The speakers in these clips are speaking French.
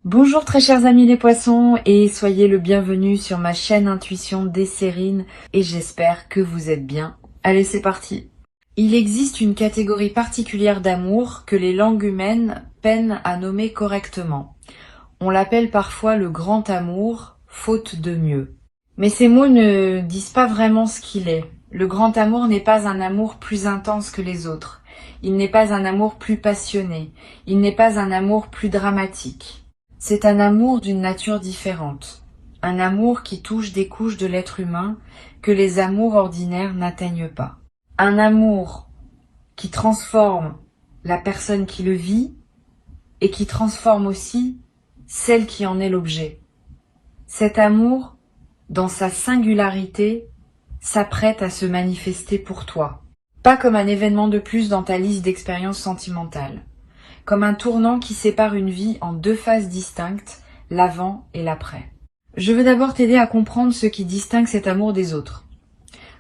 Bonjour très chers amis les poissons et soyez le bienvenu sur ma chaîne Intuition Desserine et j'espère que vous êtes bien. Allez, c'est parti. Il existe une catégorie particulière d'amour que les langues humaines peinent à nommer correctement. On l'appelle parfois le grand amour, faute de mieux. Mais ces mots ne disent pas vraiment ce qu'il est. Le grand amour n'est pas un amour plus intense que les autres. Il n'est pas un amour plus passionné. Il n'est pas un amour plus dramatique. C'est un amour d'une nature différente, un amour qui touche des couches de l'être humain que les amours ordinaires n'atteignent pas. Un amour qui transforme la personne qui le vit et qui transforme aussi celle qui en est l'objet. Cet amour, dans sa singularité, s'apprête à se manifester pour toi. Pas comme un événement de plus dans ta liste d'expériences sentimentales. Comme un tournant qui sépare une vie en deux phases distinctes, l'avant et l'après. Je veux d'abord t'aider à comprendre ce qui distingue cet amour des autres.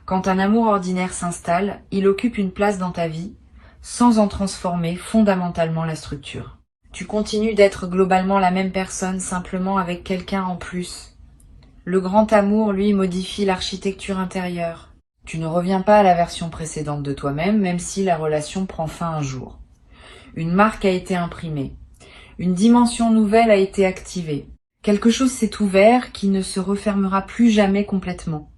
Quand un amour ordinaire s'installe, il occupe une place dans ta vie, sans en transformer fondamentalement la structure. Tu continues d'être globalement la même personne, simplement avec quelqu'un en plus. Le grand amour, lui, modifie l'architecture intérieure. Tu ne reviens pas à la version précédente de toi-même, même si la relation prend fin un jour. Une marque a été imprimée. Une dimension nouvelle a été activée. Quelque chose s'est ouvert qui ne se refermera plus jamais complètement.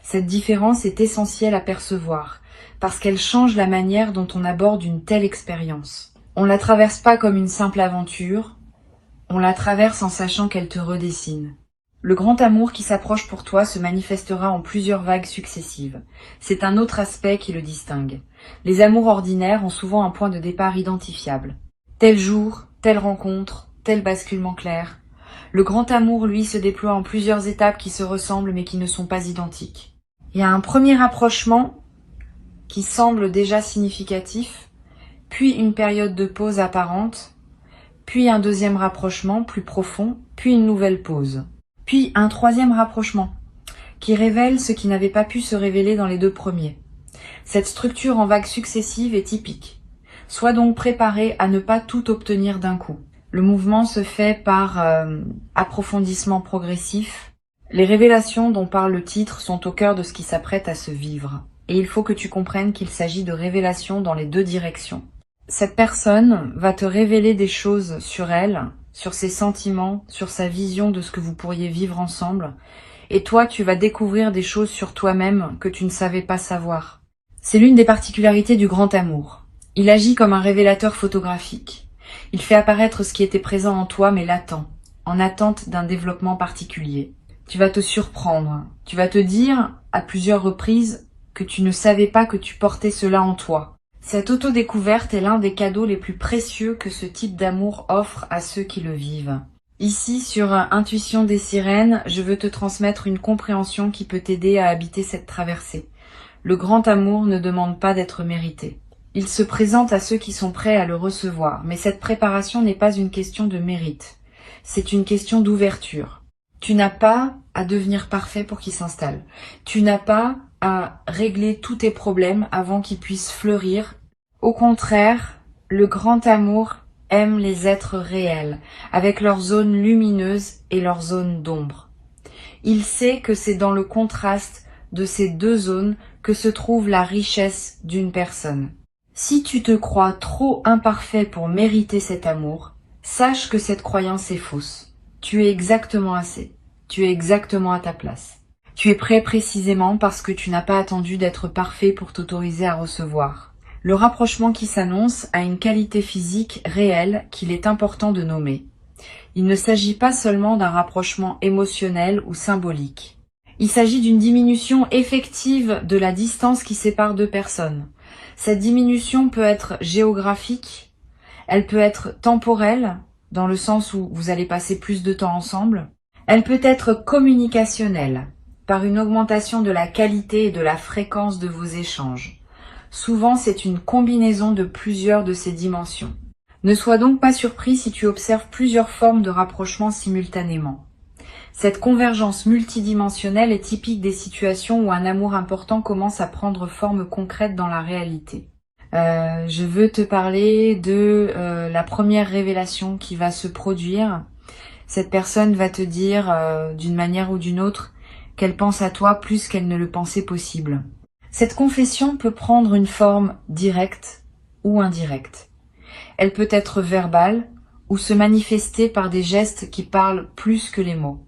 Cette différence est essentielle à percevoir, parce qu'elle change la manière dont on aborde une telle expérience. On ne la traverse pas comme une simple aventure, on la traverse en sachant qu'elle te redessine. Le grand amour qui s'approche pour toi se manifestera en plusieurs vagues successives. C'est un autre aspect qui le distingue. Les amours ordinaires ont souvent un point de départ identifiable. Tel jour, telle rencontre, tel basculement clair. Le grand amour, lui, se déploie en plusieurs étapes qui se ressemblent mais qui ne sont pas identiques. Il y a un premier rapprochement qui semble déjà significatif, puis une période de pause apparente, puis un deuxième rapprochement plus profond, puis une nouvelle pause. Puis un troisième rapprochement, qui révèle ce qui n'avait pas pu se révéler dans les deux premiers. Cette structure en vagues successives est typique. Sois donc préparé à ne pas tout obtenir d'un coup. Le mouvement se fait par approfondissement progressif. Les révélations dont parle le titre sont au cœur de ce qui s'apprête à se vivre. Et il faut que tu comprennes qu'il s'agit de révélations dans les deux directions. Cette personne va te révéler des choses sur elle, sur ses sentiments, sur sa vision de ce que vous pourriez vivre ensemble. Et toi, tu vas découvrir des choses sur toi-même que tu ne savais pas savoir. C'est l'une des particularités du grand amour. Il agit comme un révélateur photographique. Il fait apparaître ce qui était présent en toi mais latent, en attente d'un développement particulier. Tu vas te surprendre. Tu vas te dire à plusieurs reprises que tu ne savais pas que tu portais cela en toi. Cette autodécouverte est l'un des cadeaux les plus précieux que ce type d'amour offre à ceux qui le vivent. Ici, sur Intuition des sirènes, je veux te transmettre une compréhension qui peut t'aider à habiter cette traversée. Le grand amour ne demande pas d'être mérité. Il se présente à ceux qui sont prêts à le recevoir, mais cette préparation n'est pas une question de mérite. C'est une question d'ouverture. Tu n'as pas à devenir parfait pour qu'il s'installe. Tu n'as pas à régler tous tes problèmes avant qu'ils puissent fleurir. Au contraire, le grand amour aime les êtres réels, avec leurs zones lumineuses et leurs zones d'ombre. Il sait que c'est dans le contraste de ces deux zones que se trouve la richesse d'une personne. Si tu te crois trop imparfait pour mériter cet amour, sache que cette croyance est fausse. Tu es exactement assez. Tu es exactement à ta place. Tu es prêt précisément parce que tu n'as pas attendu d'être parfait pour t'autoriser à recevoir. Le rapprochement qui s'annonce a une qualité physique réelle qu'il est important de nommer. Il ne s'agit pas seulement d'un rapprochement émotionnel ou symbolique. Il s'agit d'une diminution effective de la distance qui sépare deux personnes. Cette diminution peut être géographique, elle peut être temporelle, dans le sens où vous allez passer plus de temps ensemble. Elle peut être communicationnelle, par une augmentation de la qualité et de la fréquence de vos échanges. Souvent, c'est une combinaison de plusieurs de ces dimensions. Ne sois donc pas surpris si tu observes plusieurs formes de rapprochement simultanément. Cette convergence multidimensionnelle est typique des situations où un amour important commence à prendre forme concrète dans la réalité. Je veux te parler de la première révélation qui va se produire Cette personne va te dire, d'une manière ou d'une autre, qu'elle pense à toi plus qu'elle ne le pensait possible. Cette confession peut prendre une forme directe ou indirecte. Elle peut être verbale ou se manifester par des gestes qui parlent plus que les mots.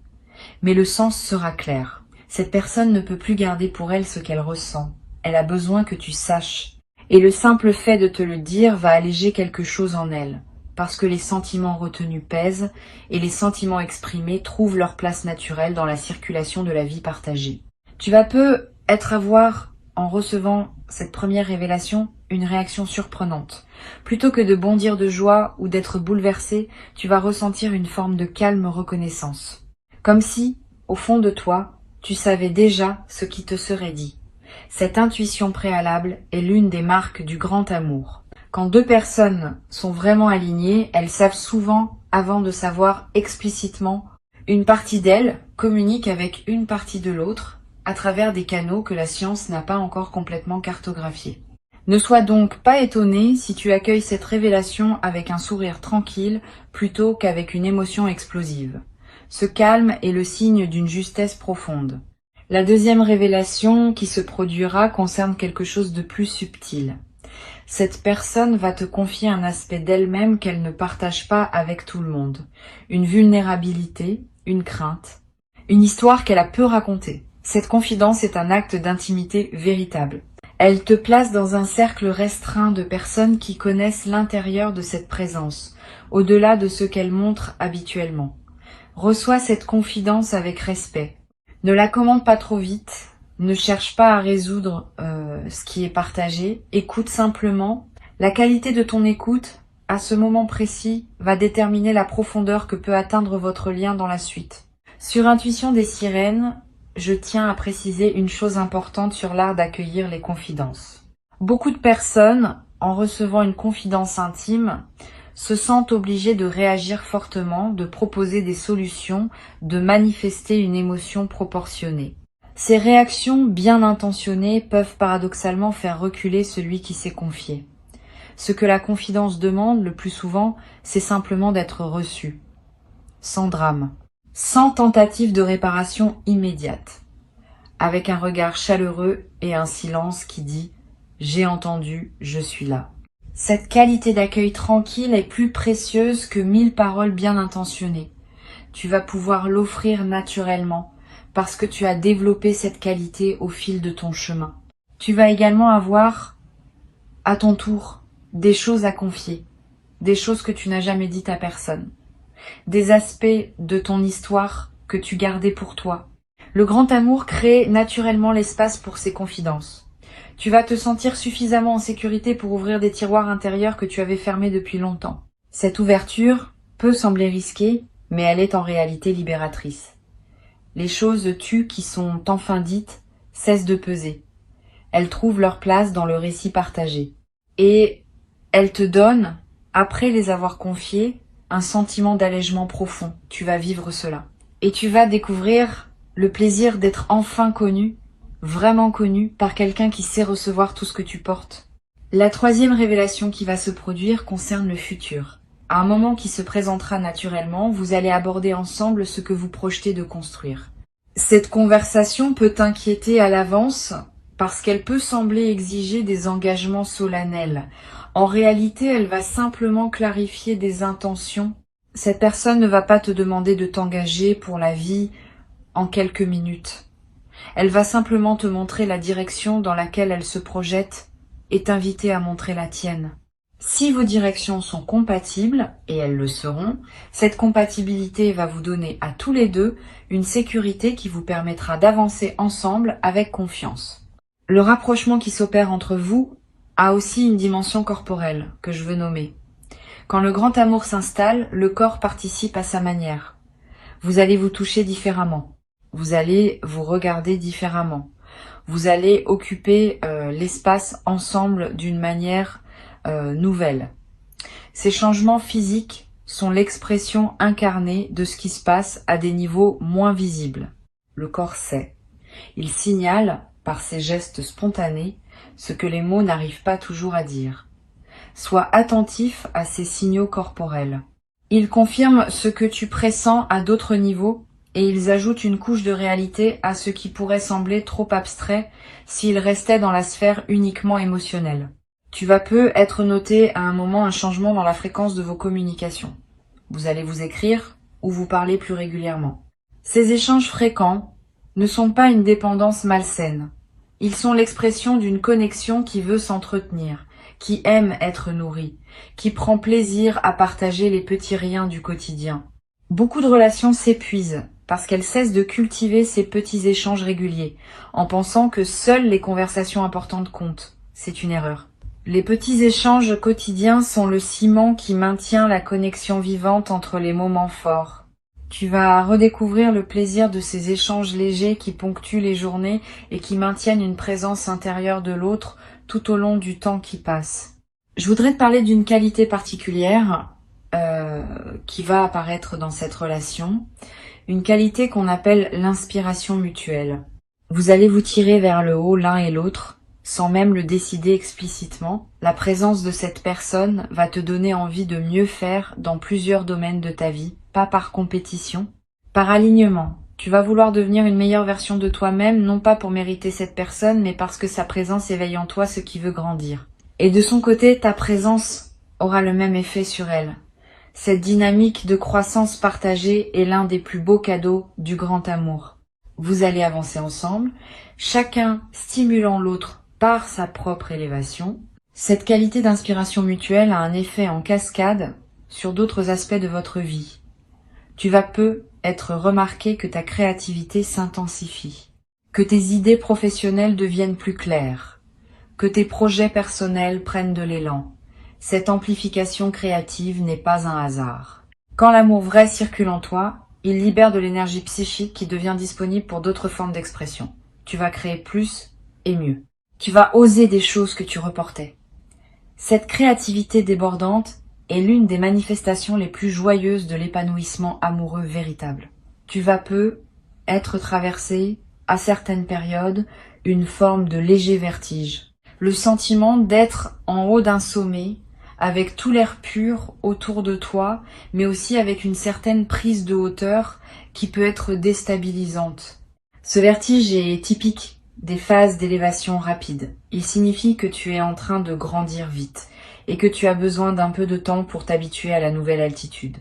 Mais le sens sera clair. Cette personne ne peut plus garder pour elle ce qu'elle ressent. Elle a besoin que tu saches. Et le simple fait de te le dire va alléger quelque chose en elle, parce que les sentiments retenus pèsent et les sentiments exprimés trouvent leur place naturelle dans la circulation de la vie partagée. Tu vas peut-être avoir, en recevant cette première révélation, une réaction surprenante. Plutôt que de bondir de joie ou d'être bouleversé, tu vas ressentir une forme de calme reconnaissance. Comme si, au fond de toi, tu savais déjà ce qui te serait dit. Cette intuition préalable est l'une des marques du grand amour. Quand deux personnes sont vraiment alignées, elles savent souvent, avant de savoir explicitement, une partie d'elles communique avec une partie de l'autre à travers des canaux que la science n'a pas encore complètement cartographiés. Ne sois donc pas étonné si tu accueilles cette révélation avec un sourire tranquille plutôt qu'avec une émotion explosive. Ce calme est le signe d'une justesse profonde. La deuxième révélation qui se produira concerne quelque chose de plus subtil. Cette personne va te confier un aspect d'elle-même qu'elle ne partage pas avec tout le monde. Une vulnérabilité, une crainte, une histoire qu'elle a peu racontée. Cette confidence est un acte d'intimité véritable. Elle te place dans un cercle restreint de personnes qui connaissent l'intérieur de cette présence, au-delà de ce qu'elle montre habituellement. Reçois cette confidence avec respect. Ne la commande pas trop vite, ne cherche pas à résoudre ce qui est partagé, écoute simplement. La qualité de ton écoute, à ce moment précis, va déterminer la profondeur que peut atteindre votre lien dans la suite. Sur Intuition des sirènes, je tiens à préciser une chose importante sur l'art d'accueillir les confidences. Beaucoup de personnes, en recevant une confidence intime, se sentent obligées de réagir fortement, de proposer des solutions, de manifester une émotion proportionnée. Ces réactions bien intentionnées peuvent paradoxalement faire reculer celui qui s'est confié. Ce que la confidence demande le plus souvent, c'est simplement d'être reçu, sans drame, sans tentative de réparation immédiate, avec un regard chaleureux et un silence qui dit « J'ai entendu, je suis là ». Cette qualité d'accueil tranquille est plus précieuse que 1000 paroles bien intentionnées. Tu vas pouvoir l'offrir naturellement parce que tu as développé cette qualité au fil de ton chemin. Tu vas également avoir, à ton tour, des choses à confier, des choses que tu n'as jamais dites à personne, des aspects de ton histoire que tu gardais pour toi. Le grand amour crée naturellement l'espace pour ces confidences. Tu vas te sentir suffisamment en sécurité pour ouvrir des tiroirs intérieurs que tu avais fermés depuis longtemps. Cette ouverture peut sembler risquée, mais elle est en réalité libératrice. Les choses tues qui sont enfin dites cessent de peser. Elles trouvent leur place dans le récit partagé. Et elles te donnent, après les avoir confiées, un sentiment d'allègement profond. Tu vas vivre cela. Et tu vas découvrir le plaisir d'être enfin connu, vraiment connu, par quelqu'un qui sait recevoir tout ce que tu portes. La troisième révélation qui va se produire concerne le futur. À un moment qui se présentera naturellement, vous allez aborder ensemble ce que vous projetez de construire. Cette conversation peut t'inquiéter à l'avance parce qu'elle peut sembler exiger des engagements solennels. En réalité, elle va simplement clarifier des intentions. Cette personne ne va pas te demander de t'engager pour la vie en quelques minutes. Elle va simplement te montrer la direction dans laquelle elle se projette et t'inviter à montrer la tienne. Si vos directions sont compatibles, et elles le seront, cette compatibilité va vous donner à tous les deux une sécurité qui vous permettra d'avancer ensemble avec confiance. Le rapprochement qui s'opère entre vous a aussi une dimension corporelle que je veux nommer. Quand le grand amour s'installe, le corps participe à sa manière. Vous allez vous toucher différemment. Vous allez vous regarder différemment. Vous allez occuper l'espace ensemble d'une manière nouvelle. Ces changements physiques sont l'expression incarnée de ce qui se passe à des niveaux moins visibles. Le corps sait. Il signale, par ses gestes spontanés, ce que les mots n'arrivent pas toujours à dire. Sois attentif à ces signaux corporels. Ils confirment ce que tu pressens à d'autres niveaux et ils ajoutent une couche de réalité à ce qui pourrait sembler trop abstrait s'ils restaient dans la sphère uniquement émotionnelle. Tu vas peu être noté à un moment un changement dans la fréquence de vos communications. Vous allez vous écrire ou vous parler plus régulièrement. Ces échanges fréquents ne sont pas une dépendance malsaine. Ils sont l'expression d'une connexion qui veut s'entretenir, qui aime être nourrie, qui prend plaisir à partager les petits riens du quotidien. Beaucoup de relations s'épuisent parce qu'elles cessent de cultiver ces petits échanges réguliers, en pensant que seules les conversations importantes comptent. C'est une erreur. Les petits échanges quotidiens sont le ciment qui maintient la connexion vivante entre les moments forts. Tu vas redécouvrir le plaisir de ces échanges légers qui ponctuent les journées et qui maintiennent une présence intérieure de l'autre tout au long du temps qui passe. Je voudrais te parler d'une qualité particulière qui va apparaître dans cette relation, une qualité qu'on appelle l'inspiration mutuelle. Vous allez vous tirer vers le haut l'un et l'autre, sans même le décider explicitement. La présence de cette personne va te donner envie de mieux faire dans plusieurs domaines de ta vie, pas par compétition, par alignement. Tu vas vouloir devenir une meilleure version de toi-même, non pas pour mériter cette personne, mais parce que sa présence éveille en toi ce qui veut grandir. Et de son côté, ta présence aura le même effet sur elle. Cette dynamique de croissance partagée est l'un des plus beaux cadeaux du grand amour. Vous allez avancer ensemble, chacun stimulant l'autre par sa propre élévation. Cette qualité d'inspiration mutuelle a un effet en cascade sur d'autres aspects de votre vie. Tu vas peu être remarqué que ta créativité s'intensifie, que tes idées professionnelles deviennent plus claires, que tes projets personnels prennent de l'élan. Cette amplification créative n'est pas un hasard. Quand l'amour vrai circule en toi, il libère de l'énergie psychique qui devient disponible pour d'autres formes d'expression. Tu vas créer plus et mieux. Tu vas oser des choses que tu reportais. Cette créativité débordante est l'une des manifestations les plus joyeuses de l'épanouissement amoureux véritable. Tu vas peu être traversé, à certaines périodes, une forme de léger vertige. Le sentiment d'être en haut d'un sommet, avec tout l'air pur autour de toi, mais aussi avec une certaine prise de hauteur qui peut être déstabilisante. Ce vertige est typique des phases d'élévation rapide. Il signifie que tu es en train de grandir vite et que tu as besoin d'un peu de temps pour t'habituer à la nouvelle altitude.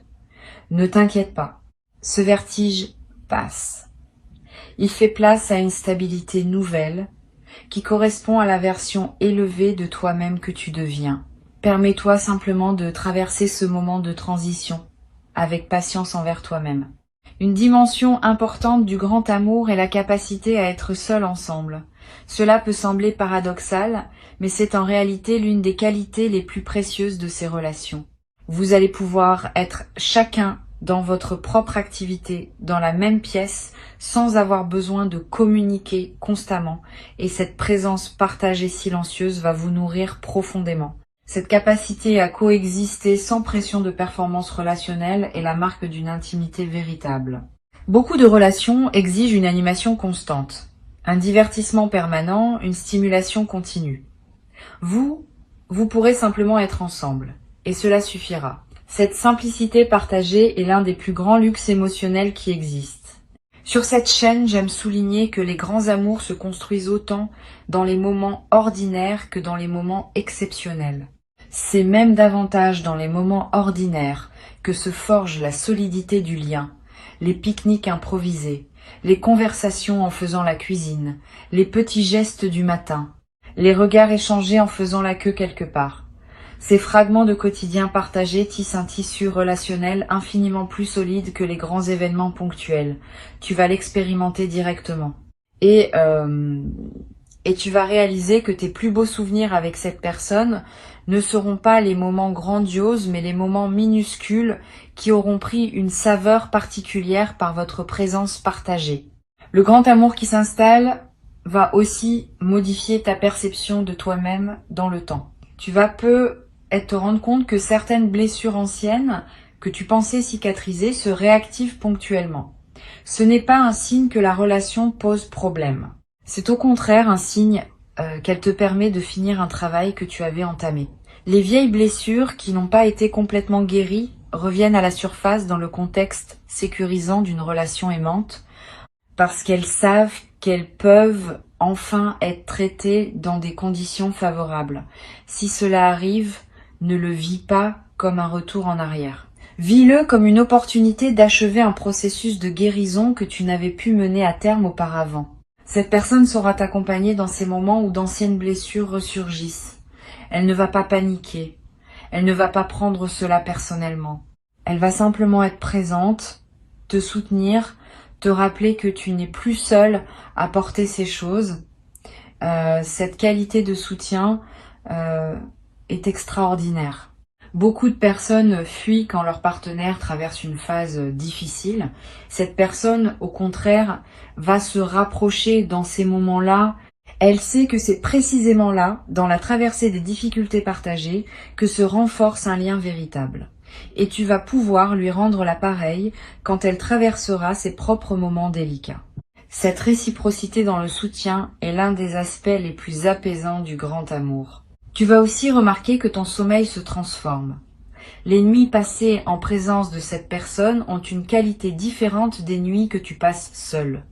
Ne t'inquiète pas, ce vertige passe. Il fait place à une stabilité nouvelle qui correspond à la version élevée de toi-même que tu deviens. Permets-toi simplement de traverser ce moment de transition avec patience envers toi-même. Une dimension importante du grand amour est la capacité à être seul ensemble. Cela peut sembler paradoxal, mais c'est en réalité l'une des qualités les plus précieuses de ces relations. Vous allez pouvoir être chacun dans votre propre activité, dans la même pièce, sans avoir besoin de communiquer constamment, et cette présence partagée silencieuse va vous nourrir profondément. Cette capacité à coexister sans pression de performance relationnelle est la marque d'une intimité véritable. Beaucoup de relations exigent une animation constante, un divertissement permanent, une stimulation continue. Vous pourrez simplement être ensemble, et cela suffira. Cette simplicité partagée est l'un des plus grands luxes émotionnels qui existent. Sur cette chaîne, j'aime souligner que les grands amours se construisent autant dans les moments ordinaires que dans les moments exceptionnels. C'est même davantage dans les moments ordinaires que se forge la solidité du lien, les pique-niques improvisés, les conversations en faisant la cuisine, les petits gestes du matin, les regards échangés en faisant la queue quelque part. Ces fragments de quotidien partagés tissent un tissu relationnel infiniment plus solide que les grands événements ponctuels. Tu vas l'expérimenter directement. Et tu vas réaliser que tes plus beaux souvenirs avec cette personne ne seront pas les moments grandioses, mais les moments minuscules qui auront pris une saveur particulière par votre présence partagée. Le grand amour qui s'installe va aussi modifier ta perception de toi-même dans le temps. Tu vas peu te rendre compte que certaines blessures anciennes que tu pensais cicatriser se réactivent ponctuellement. Ce n'est pas un signe que la relation pose problème. C'est au contraire un signe qu'elle te permet de finir un travail que tu avais entamé. Les vieilles blessures qui n'ont pas été complètement guéries reviennent à la surface dans le contexte sécurisant d'une relation aimante, parce qu'elles savent qu'elles peuvent enfin être traitées dans des conditions favorables. Si cela arrive, ne le vis pas comme un retour en arrière. Vis-le comme une opportunité d'achever un processus de guérison que tu n'avais pu mener à terme auparavant. Cette personne saura t'accompagner dans ces moments où d'anciennes blessures ressurgissent. Elle ne va pas paniquer. Elle ne va pas prendre cela personnellement. Elle va simplement être présente, te soutenir, te rappeler que tu n'es plus seul à porter ces choses. Cette qualité de soutien est extraordinaire. Beaucoup de personnes fuient quand leur partenaire traverse une phase difficile. Cette personne, au contraire, va se rapprocher dans ces moments-là. Elle sait que c'est précisément là, dans la traversée des difficultés partagées, que se renforce un lien véritable. Et tu vas pouvoir lui rendre l'appareil quand elle traversera ses propres moments délicats. Cette réciprocité dans le soutien est l'un des aspects les plus apaisants du grand amour. Tu vas aussi remarquer que ton sommeil se transforme. Les nuits passées en présence de cette personne ont une qualité différente des nuits que tu passes seul.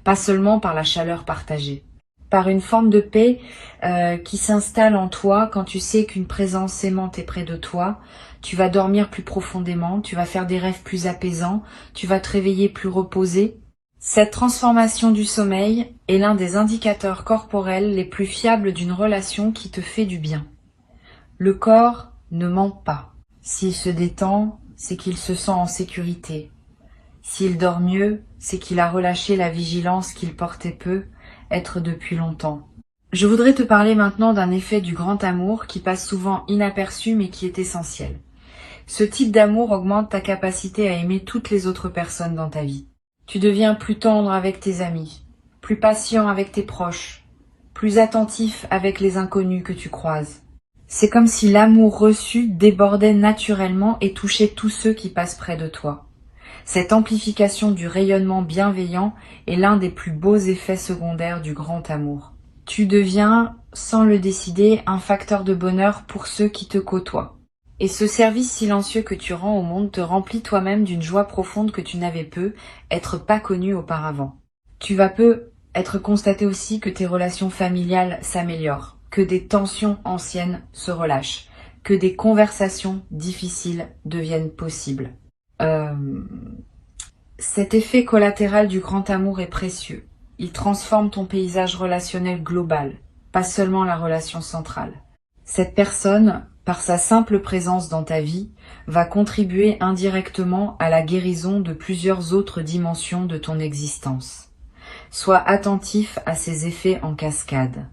Pas seulement par la chaleur partagée, par une forme de paix qui s'installe en toi quand tu sais qu'une présence aimante est près de toi. Tu vas dormir plus profondément, tu vas faire des rêves plus apaisants, tu vas te réveiller plus reposé. Cette transformation du sommeil est l'un des indicateurs corporels les plus fiables d'une relation qui te fait du bien. Le corps ne ment pas. S'il se détend, c'est qu'il se sent en sécurité. S'il dort mieux, c'est qu'il a relâché la vigilance qu'il portait peu, être depuis longtemps. Je voudrais te parler maintenant d'un effet du grand amour qui passe souvent inaperçu mais qui est essentiel. Ce type d'amour augmente ta capacité à aimer toutes les autres personnes dans ta vie. Tu deviens plus tendre avec tes amis, plus patient avec tes proches, plus attentif avec les inconnus que tu croises. C'est comme si l'amour reçu débordait naturellement et touchait tous ceux qui passent près de toi. Cette amplification du rayonnement bienveillant est l'un des plus beaux effets secondaires du grand amour. Tu deviens, sans le décider, un facteur de bonheur pour ceux qui te côtoient. Et ce service silencieux que tu rends au monde te remplit toi-même d'une joie profonde que tu n'avais peu être pas connue auparavant. Tu vas peu être constaté aussi que tes relations familiales s'améliorent, que des tensions anciennes se relâchent, que des conversations difficiles deviennent possibles. Cet effet collatéral du grand amour est précieux. Il transforme ton paysage relationnel global, pas seulement la relation centrale. Cette personne, par sa simple présence dans ta vie, va contribuer indirectement à la guérison de plusieurs autres dimensions de ton existence. Sois attentif à ces effets en cascade.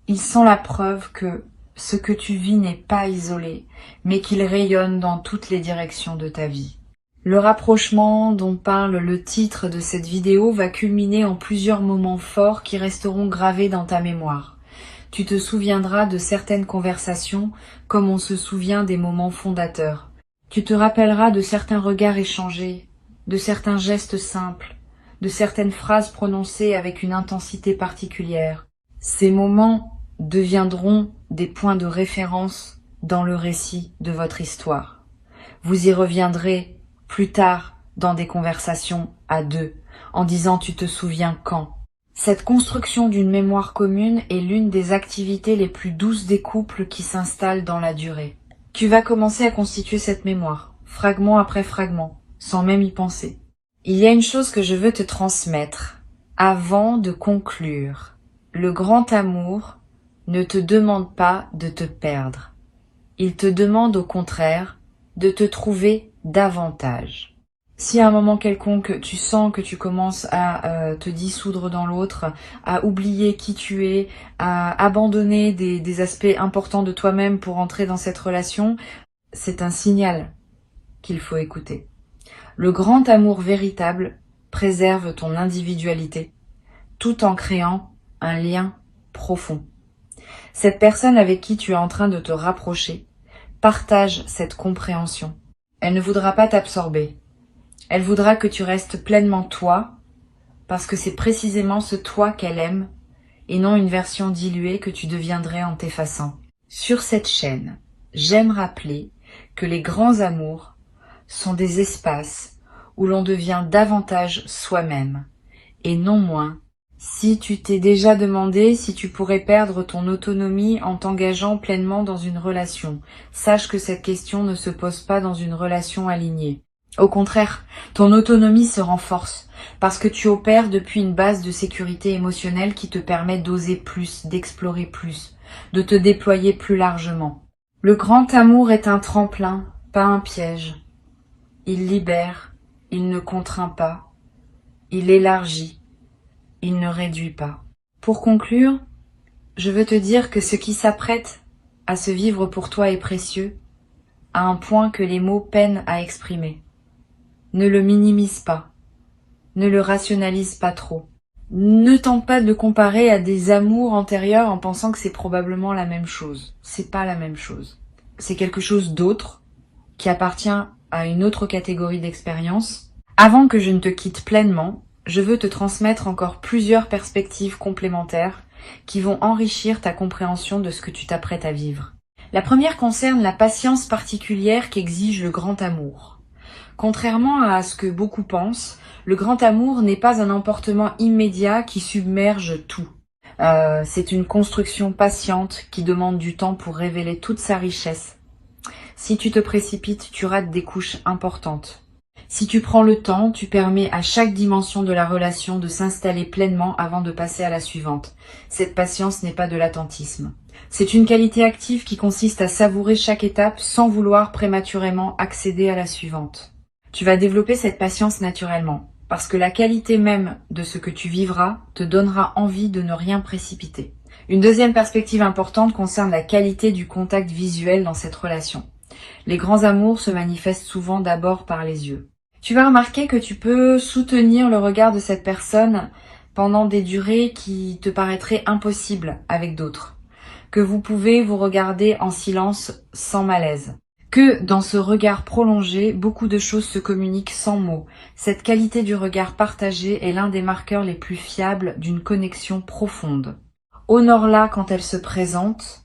Ils sont la preuve que ce que tu vis n'est pas isolé, mais qu'il rayonne dans toutes les directions de ta vie. Le rapprochement dont parle le titre de cette vidéo va culminer en plusieurs moments forts qui resteront gravés dans ta mémoire. Tu te souviendras de certaines conversations comme on se souvient des moments fondateurs. Tu te rappelleras de certains regards échangés, de certains gestes simples, de certaines phrases prononcées avec une intensité particulière. Ces moments deviendront des points de référence dans le récit de votre histoire. Vous y reviendrez plus tard dans des conversations à deux, en disant « tu te souviens quand ?» Cette construction d'une mémoire commune est l'une des activités les plus douces des couples qui s'installent dans la durée. Tu vas commencer à constituer cette mémoire, fragment après fragment, sans même y penser. Il y a une chose que je veux te transmettre, avant de conclure. Le grand amour ne te demande pas de te perdre. Il te demande au contraire de te trouver davantage. Si à un moment quelconque tu sens que tu commences à te dissoudre dans l'autre, à oublier qui tu es, à abandonner des aspects importants de toi-même pour entrer dans cette relation, c'est un signal qu'il faut écouter. Le grand amour véritable préserve ton individualité, tout en créant un lien profond. Cette personne avec qui tu es en train de te rapprocher partage cette compréhension. Elle ne voudra pas t'absorber. Elle voudra que tu restes pleinement toi, parce que c'est précisément ce toi qu'elle aime, et non une version diluée que tu deviendrais en t'effaçant. Sur cette chaîne, j'aime rappeler que les grands amours sont des espaces où l'on devient davantage soi-même, et non moins. Si tu t'es déjà demandé si tu pourrais perdre ton autonomie en t'engageant pleinement dans une relation, sache que cette question ne se pose pas dans une relation alignée. Au contraire, ton autonomie se renforce parce que tu opères depuis une base de sécurité émotionnelle qui te permet d'oser plus, d'explorer plus, de te déployer plus largement. Le grand amour est un tremplin, pas un piège. Il libère, il ne contraint pas, il élargit, il ne réduit pas. Pour conclure, je veux te dire que ce qui s'apprête à se vivre pour toi est précieux, à un point que les mots peinent à exprimer. Ne le minimise pas, ne le rationalise pas trop. Ne tente pas de le comparer à des amours antérieurs en pensant que c'est probablement la même chose. C'est pas la même chose. C'est quelque chose d'autre, qui appartient à une autre catégorie d'expérience. Avant que je ne te quitte pleinement, je veux te transmettre encore plusieurs perspectives complémentaires qui vont enrichir ta compréhension de ce que tu t'apprêtes à vivre. La première concerne la patience particulière qu'exige le grand amour. Contrairement à ce que beaucoup pensent, le grand amour n'est pas un emportement immédiat qui submerge tout. C'est une construction patiente qui demande du temps pour révéler toute sa richesse. Si tu te précipites, tu rates des couches importantes. Si tu prends le temps, tu permets à chaque dimension de la relation de s'installer pleinement avant de passer à la suivante. Cette patience n'est pas de l'attentisme. C'est une qualité active qui consiste à savourer chaque étape sans vouloir prématurément accéder à la suivante. Tu vas développer cette patience naturellement, parce que la qualité même de ce que tu vivras te donnera envie de ne rien précipiter. Une deuxième perspective importante concerne la qualité du contact visuel dans cette relation. Les grands amours se manifestent souvent d'abord par les yeux. Tu vas remarquer que tu peux soutenir le regard de cette personne pendant des durées qui te paraîtraient impossibles avec d'autres, que vous pouvez vous regarder en silence sans malaise. Que dans ce regard prolongé, beaucoup de choses se communiquent sans mots. Cette qualité du regard partagé est l'un des marqueurs les plus fiables d'une connexion profonde. Honore-la quand elle se présente.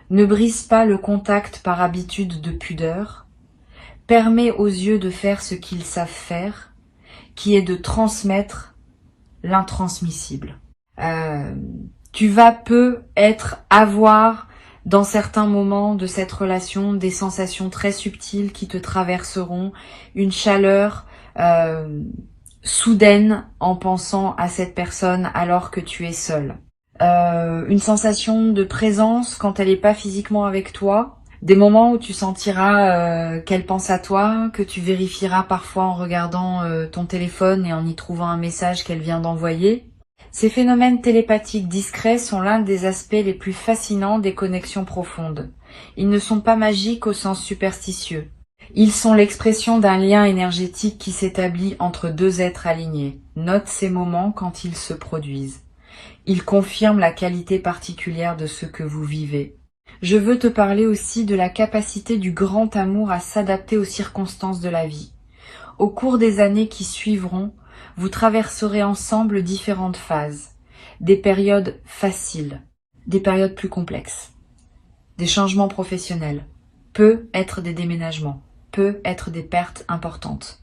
Ne brise pas le contact par habitude de pudeur. Permets aux yeux de faire ce qu'ils savent faire, qui est de transmettre l'intransmissible. Tu vas avoir dans certains moments de cette relation des sensations très subtiles qui te traverseront, une chaleur soudaine en pensant à cette personne alors que tu es seul. Une sensation de présence quand elle n'est pas physiquement avec toi, des moments où tu sentiras qu'elle pense à toi, que tu vérifieras parfois en regardant ton téléphone et en y trouvant un message qu'elle vient d'envoyer. Ces phénomènes télépathiques discrets sont l'un des aspects les plus fascinants des connexions profondes. Ils ne sont pas magiques au sens superstitieux. Ils sont l'expression d'un lien énergétique qui s'établit entre deux êtres alignés. Note ces moments quand ils se produisent. Ils confirment la qualité particulière de ce que vous vivez. Je veux te parler aussi de la capacité du grand amour à s'adapter aux circonstances de la vie. Au cours des années qui suivront, vous traverserez ensemble différentes phases, des périodes faciles, des périodes plus complexes, des changements professionnels, peut être des déménagements, peut être des pertes importantes.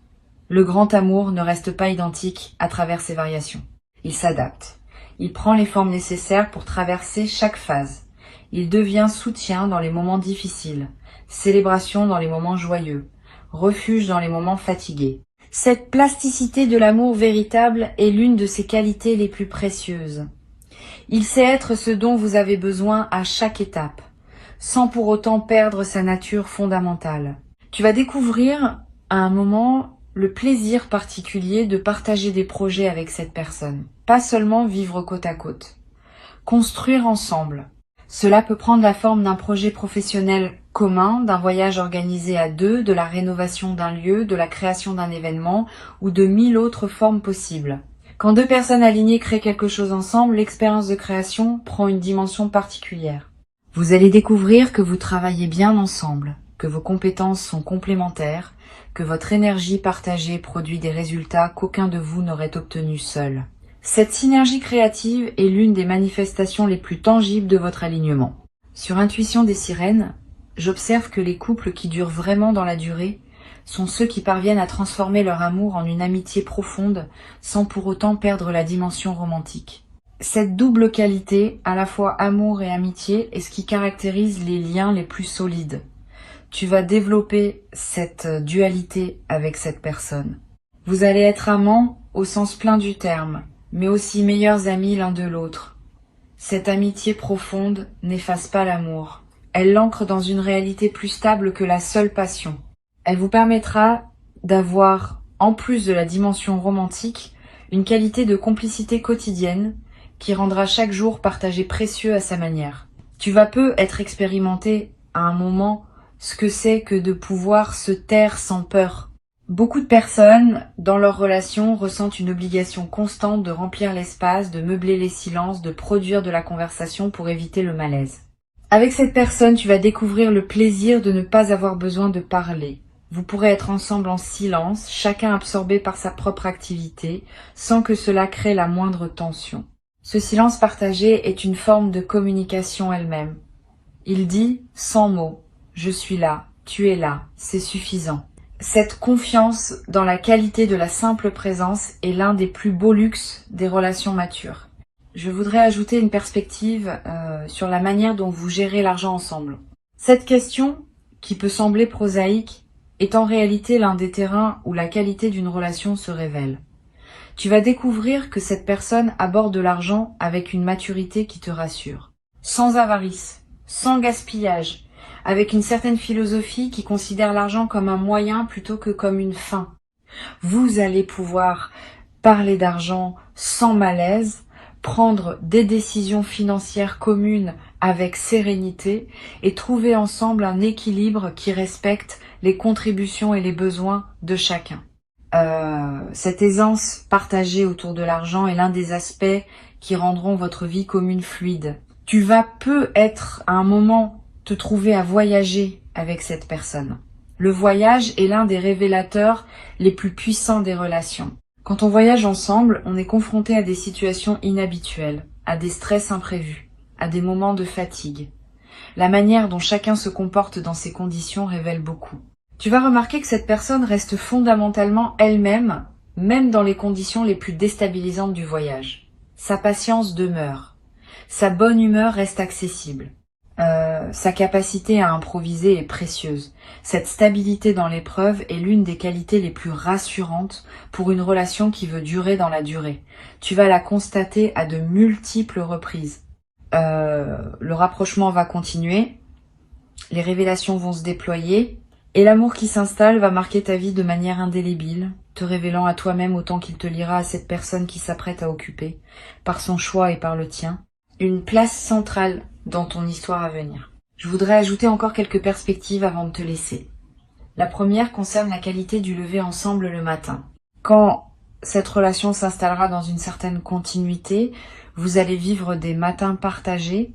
Le grand amour ne reste pas identique à travers ces variations. Il s'adapte. Il prend les formes nécessaires pour traverser chaque phase. Il devient soutien dans les moments difficiles, célébration dans les moments joyeux, refuge dans les moments fatigués. Cette plasticité de l'amour véritable est l'une de ses qualités les plus précieuses. Il sait être ce dont vous avez besoin à chaque étape, sans pour autant perdre sa nature fondamentale. Tu vas découvrir à un moment le plaisir particulier de partager des projets avec cette personne. Pas seulement vivre côte à côte. Construire ensemble. Cela peut prendre la forme d'un projet professionnel commun, d'un voyage organisé à deux, de la rénovation d'un lieu, de la création d'un événement ou de 1000 autres formes possibles. Quand deux personnes alignées créent quelque chose ensemble, l'expérience de création prend une dimension particulière. Vous allez découvrir que vous travaillez bien ensemble, que vos compétences sont complémentaires, que votre énergie partagée produit des résultats qu'aucun de vous n'aurait obtenus seul. Cette synergie créative est l'une des manifestations les plus tangibles de votre alignement. Sur Intuition des sirènes, j'observe que les couples qui durent vraiment dans la durée sont ceux qui parviennent à transformer leur amour en une amitié profonde sans pour autant perdre la dimension romantique. Cette double qualité, à la fois amour et amitié, est ce qui caractérise les liens les plus solides. Tu vas développer cette dualité avec cette personne. Vous allez être amants au sens plein du terme, mais aussi meilleurs amis l'un de l'autre. Cette amitié profonde n'efface pas l'amour. Elle l'ancre dans une réalité plus stable que la seule passion. Elle vous permettra d'avoir, en plus de la dimension romantique, une qualité de complicité quotidienne qui rendra chaque jour partagé précieux à sa manière. Tu vas peu être expérimenté à un moment ce que c'est que de pouvoir se taire sans peur. Beaucoup de personnes, dans leur relation, ressentent une obligation constante de remplir l'espace, de meubler les silences, de produire de la conversation pour éviter le malaise. Avec cette personne, tu vas découvrir le plaisir de ne pas avoir besoin de parler. Vous pourrez être ensemble en silence, chacun absorbé par sa propre activité, sans que cela crée la moindre tension. Ce silence partagé est une forme de communication elle-même. Il dit, sans mots, « Je suis là, tu es là, c'est suffisant ». Cette confiance dans la qualité de la simple présence est l'un des plus beaux luxes des relations matures. Je voudrais ajouter une perspective sur la manière dont vous gérez l'argent ensemble. Cette question, qui peut sembler prosaïque, est en réalité l'un des terrains où la qualité d'une relation se révèle. Tu vas découvrir que cette personne aborde l'argent avec une maturité qui te rassure. Sans avarice, sans gaspillage, avec une certaine philosophie qui considère l'argent comme un moyen plutôt que comme une fin. Vous allez pouvoir parler d'argent sans malaise, prendre des décisions financières communes avec sérénité et trouver ensemble un équilibre qui respecte les contributions et les besoins de chacun. Cette aisance partagée autour de l'argent est l'un des aspects qui rendront votre vie commune fluide. Tu vas peu être à un moment te trouver à voyager avec cette personne. Le voyage est l'un des révélateurs les plus puissants des relations. Quand on voyage ensemble, on est confronté à des situations inhabituelles, à des stress imprévus, à des moments de fatigue. La manière dont chacun se comporte dans ces conditions révèle beaucoup. Tu vas remarquer que cette personne reste fondamentalement elle-même, même dans les conditions les plus déstabilisantes du voyage. Sa patience demeure. Sa bonne humeur reste accessible. Sa capacité à improviser est précieuse. Cette stabilité dans l'épreuve est l'une des qualités les plus rassurantes pour une relation qui veut durer dans la durée. Tu vas la constater à de multiples reprises. Le rapprochement va continuer, les révélations vont se déployer, et l'amour qui s'installe va marquer ta vie de manière indélébile, te révélant à toi-même autant qu'il te liera à cette personne qui s'apprête à occuper, par son choix et par le tien, une place centrale dans ton histoire à venir. Je voudrais ajouter encore quelques perspectives avant de te laisser. La première concerne la qualité du lever ensemble le matin. Quand cette relation s'installera dans une certaine continuité, vous allez vivre des matins partagés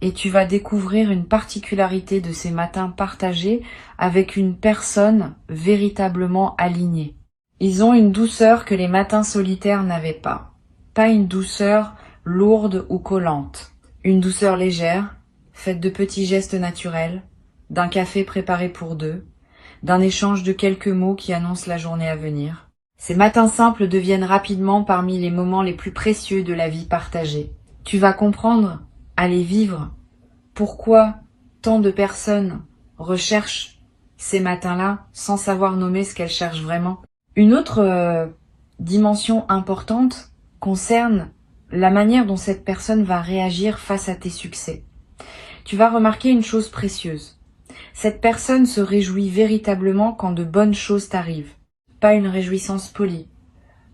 et tu vas découvrir une particularité de ces matins partagés avec une personne véritablement alignée. Ils ont une douceur que les matins solitaires n'avaient pas. Pas une douceur lourde ou collante. Une douceur légère, faite de petits gestes naturels, d'un café préparé pour deux, d'un échange de quelques mots qui annoncent la journée à venir. Ces matins simples deviennent rapidement parmi les moments les plus précieux de la vie partagée. Tu vas comprendre, à les vivre, pourquoi tant de personnes recherchent ces matins-là sans savoir nommer ce qu'elles cherchent vraiment. Une autre dimension importante concerne la manière dont cette personne va réagir face à tes succès. Tu vas remarquer une chose précieuse. Cette personne se réjouit véritablement quand de bonnes choses t'arrivent. Pas une réjouissance polie,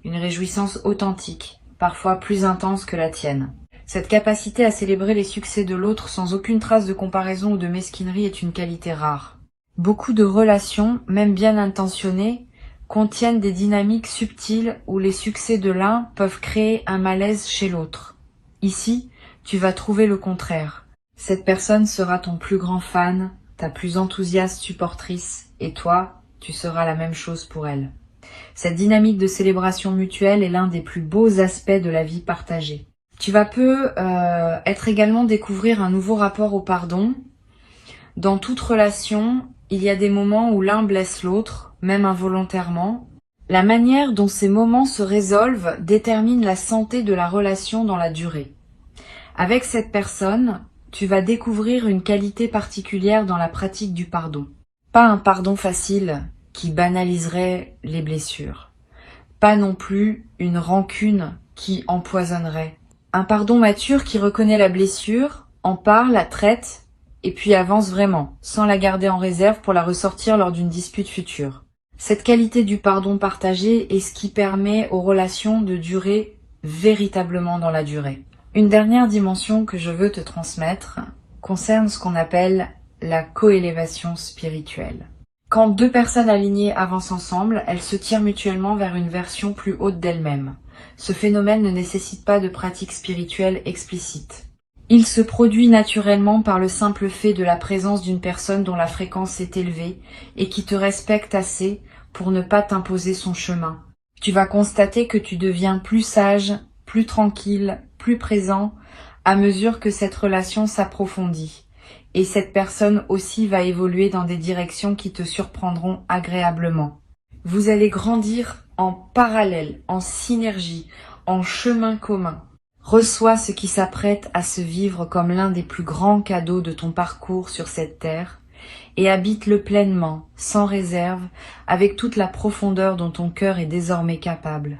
une réjouissance authentique, parfois plus intense que la tienne. Cette capacité à célébrer les succès de l'autre sans aucune trace de comparaison ou de mesquinerie est une qualité rare. Beaucoup de relations, même bien intentionnées, contiennent des dynamiques subtiles où les succès de l'un peuvent créer un malaise chez l'autre. Ici, tu vas trouver le contraire. Cette personne sera ton plus grand fan, ta plus enthousiaste supportrice, et toi, tu seras la même chose pour elle. Cette dynamique de célébration mutuelle est l'un des plus beaux aspects de la vie partagée. Tu vas peu être également découvrir un nouveau rapport au pardon. Dans toute relation, Il y a des moments où l'un blesse l'autre, même involontairement. La manière dont ces moments se résolvent détermine la santé de la relation dans la durée. Avec cette personne, tu vas découvrir une qualité particulière dans la pratique du pardon. Pas un pardon facile qui banaliserait les blessures. Pas non plus une rancune qui empoisonnerait. Un pardon mature qui reconnaît la blessure, en parle, la traite, et puis avance vraiment, sans la garder en réserve pour la ressortir lors d'une dispute future. Cette qualité du pardon partagé est ce qui permet aux relations de durer véritablement dans la durée. Une dernière dimension que je veux te transmettre concerne ce qu'on appelle la coélévation spirituelle. Quand deux personnes alignées avancent ensemble, elles se tirent mutuellement vers une version plus haute d'elles-mêmes. Ce phénomène ne nécessite pas de pratique spirituelle explicite. Il se produit naturellement par le simple fait de la présence d'une personne dont la fréquence est élevée et qui te respecte assez pour ne pas t'imposer son chemin. Tu vas constater que tu deviens plus sage, plus tranquille, plus présent à mesure que cette relation s'approfondit. Et cette personne aussi va évoluer dans des directions qui te surprendront agréablement. Vous allez grandir en parallèle, en synergie, en chemin commun. Reçois ce qui s'apprête à se vivre comme l'un des plus grands cadeaux de ton parcours sur cette terre et habite-le pleinement, sans réserve, avec toute la profondeur dont ton cœur est désormais capable.